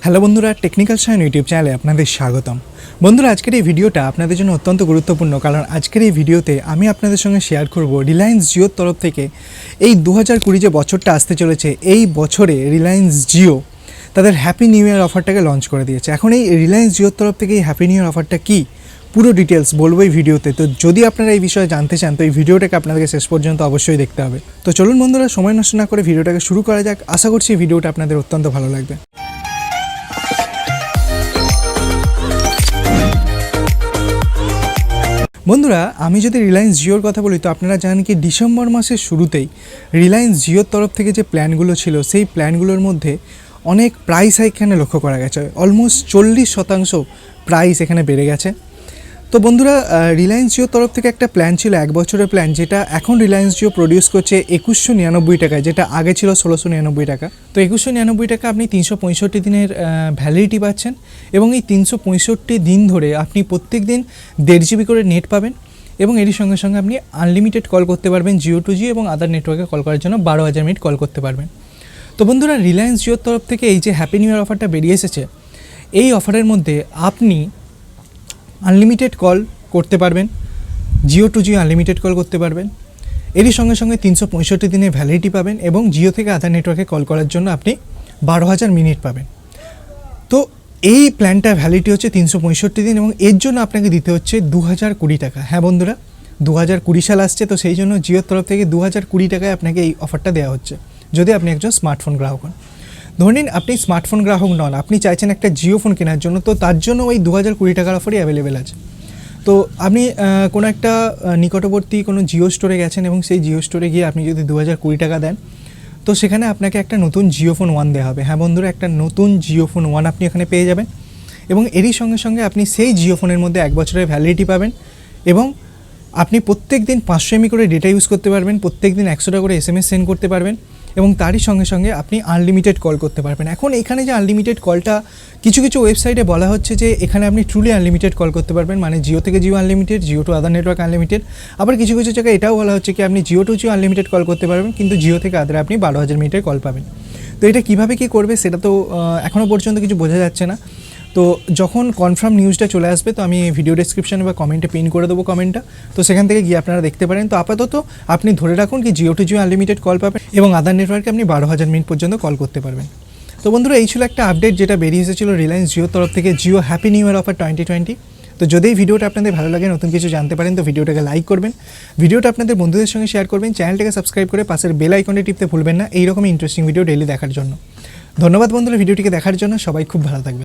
Hello বন্ধুরা, technical Sayan YouTube চ্যানেলে আপনাদের স্বাগতম। বন্ধুরা, আজকের এই ভিডিওটা আপনাদের জন্য অত্যন্ত গুরুত্বপূর্ণ, কারণ আজকের এই ভিডিওতে আমি আপনাদের সঙ্গে শেয়ার করব রিলায়েন্স জিওর তরফ থেকে এই 2020 যে বছরটা আসতে চলেছে, এই বছরে রিলায়েন্স জিও তাদের হ্যাপি নিউ ইয়ার অফারটাকে লঞ্চ করে দিয়েছে। এখন এই রিলায়েন্স জিওর তরফ থেকে এই হ্যাপি নিউ ইয়ার অফারটা কী, পুরো ডিটেলস বলবো এই ভিডিওতে। তো যদি আপনারা এই বিষয়ে জানতে চান তো এই ভিডিওটাকে আপনাদেরকে শেষ পর্যন্ত অবশ্যই দেখতে হবে। তো চলুন বন্ধুরা, সময় নষ্ট না করে ভিডিওটাকে শুরু করা যাক। আশা করছি এই ভিডিওটা আপনাদের অত্যন্ত ভালো লাগবে। বন্ধুরা, আমি যদি রিলায়েন্স জিওর কথা বলি তো আপনারা জানেন কি ডিসেম্বর মাসের শুরুতেই রিলায়েন্স জিওর তরফ থেকে যে প্ল্যানগুলো ছিল সেই প্ল্যানগুলোর মধ্যে অনেক প্রাইস হাইক এখানে লক্ষ্য করা গেছে। অলমোস্ট 40% প্রাইস এখানে বেড়ে গেছে। তো বন্ধুরা, রিলায়েন্স জিওর তরফ থেকে একটা প্ল্যান ছিল 1 বছরের প্ল্যান, যেটা এখন রিলায়েন্স জিও প্রডিউস করছে 2199 টাকায়, যেটা আগে ছিল 1699 টাকা। তো 2199 টাকা আপনি 365 দিনের ভ্যালিডিটি পাচ্ছেন, এবং এই 365 দিন ধরে আপনি প্রত্যেক দিন 1.5 GB করে নেট পাবেন, এবং এরই সঙ্গে সঙ্গে আপনি আনলিমিটেড কল করতে পারবেন জিও টু জিও, এবং আদার নেটওয়ার্কে কল করার জন্য 12,000 মিনিট কল করতে পারবেন। তো বন্ধুরা, রিলায়েন্স জিওর তরফ থেকে এই যে হ্যাপি নিউ ইয়ার অফারটা বেরিয়ে এসেছে, এই অফারের মধ্যে আপনি আনলিমিটেড কল করতে পারবেন, Jio to Jio unlimited call করতে পারবেন, এরই সঙ্গে সঙ্গে 365 দিনের ভ্যালিডিটি পাবেন, এবং জিও থেকে আধার নেটওয়ার্কে কল করার জন্য আপনি 12,000 মিনিট পাবেন। তো এই প্ল্যানটার ভ্যালিডিটি হচ্ছে 365 দিন, এবং এর জন্য আপনাকে দিতে হচ্ছে 2020 টাকা। হ্যাঁ বন্ধুরা, 2020 সাল আসছে, তো সেই জন্য জিওর তরফ থেকে 2020 টাকায় আপনাকে এই অফারটা দেওয়া হচ্ছে, যদি আপনি একজন স্মার্টফোন গ্রাহক হন। ধরে নিন আপনি স্মার্টফোন গ্রাহক নন, আপনি চাইছেন একটা জিও ফোন কেনার জন্য, তো তার জন্য ওই 2020 টাকার অফারই অ্যাভেলেবেল আছে। তো আপনি কোনো একটা নিকটবর্তী কোনো জিও স্টোরে গেছেন, এবং সেই জিও স্টোরে গিয়ে আপনি যদি 2020 টাকা দেন, তো সেখানে আপনাকে একটা নতুন JioPhone 1 দেওয়া হবে। হ্যাঁ বন্ধুরা, একটা নতুন JioPhone 1 আপনি এখানে পেয়ে যাবেন, এবং এরই সঙ্গে সঙ্গে আপনি সেই JioPhone-এর মধ্যে 1 বছরের ভ্যালিডিটি পাবেন, এবং আপনি প্রত্যেক দিন 500 MB করে ডেটা ইউজ করতে পারবেন, প্রত্যেক দিন 100 টাকা করে SMS সেন্ড করতে পারবেন, এবং তারই সঙ্গে সঙ্গে আপনি আনলিমিটেড কল করতে পারবেন। এখন এখানে যে আনলিমিটেড কলটা, কিছু কিছু ওয়েবসাইটে বলা হচ্ছে যে এখানে আপনি ট্রুলি আনলিমিটেড কল করতে পারবেন, মানে জিও থেকে Jio unlimited, Jio to other network unlimited. আবার কিছু কিছু জায়গায় এটাও বলা হচ্ছে কি আপনি Jio to Jio unlimited call করতে পারবেন, কিন্তু জিও থেকে আদারে আপনি 12,000 মিনিটের কল পাবেন। তো এটা কীভাবে কী করবে সেটা তো এখনও পর্যন্ত কিছু বোঝা যাচ্ছে না। তো যখন কনফার্ম নিউজটা চলে আসবে, তো আমি ভিডিও ডেসক্রিপশানে বা কমেন্টে পিন করে দেবো কমেন্টটা, তো সেখান থেকে গিয়ে আপনারা দেখতে পারেন। তো আপাতত আপনি ধরে রাখুন কি Jio to Jio unlimited call পাবেন, এবং আদার নেটওয়ার্কে আপনি 12,000 মিনিট পর্যন্ত কল করতে পারবেন। তো বন্ধুরা, এই ছিল একটা আপডেট যেটা বেরিয়ে এসেছিল রিলায়েন্স জিওর তরফ থেকে, Jio happy new year offer 2020। তো যদি এই ভিডিওটা আপনাদের ভালো লাগে, নতুন কিছু জানতে পারেন, তো ভিডিওটাকে লাইক করবেন, ভিডিওটা আপনাদের বন্ধুদের সঙ্গে শেয়ার করবেন, চ্যানেলটাকে সাবস্ক্রাইব করে পাশের বেল আইকনটি টিপতে ভুলবেন না এইরকমই ইন্টারেস্টিং ভিডিও ডেইলি দেখার জন্য। ধন্যবাদ বন্ধুরা ভিডিওটিকে দেখার জন্য, সবাই খুব ভালো থাকবে।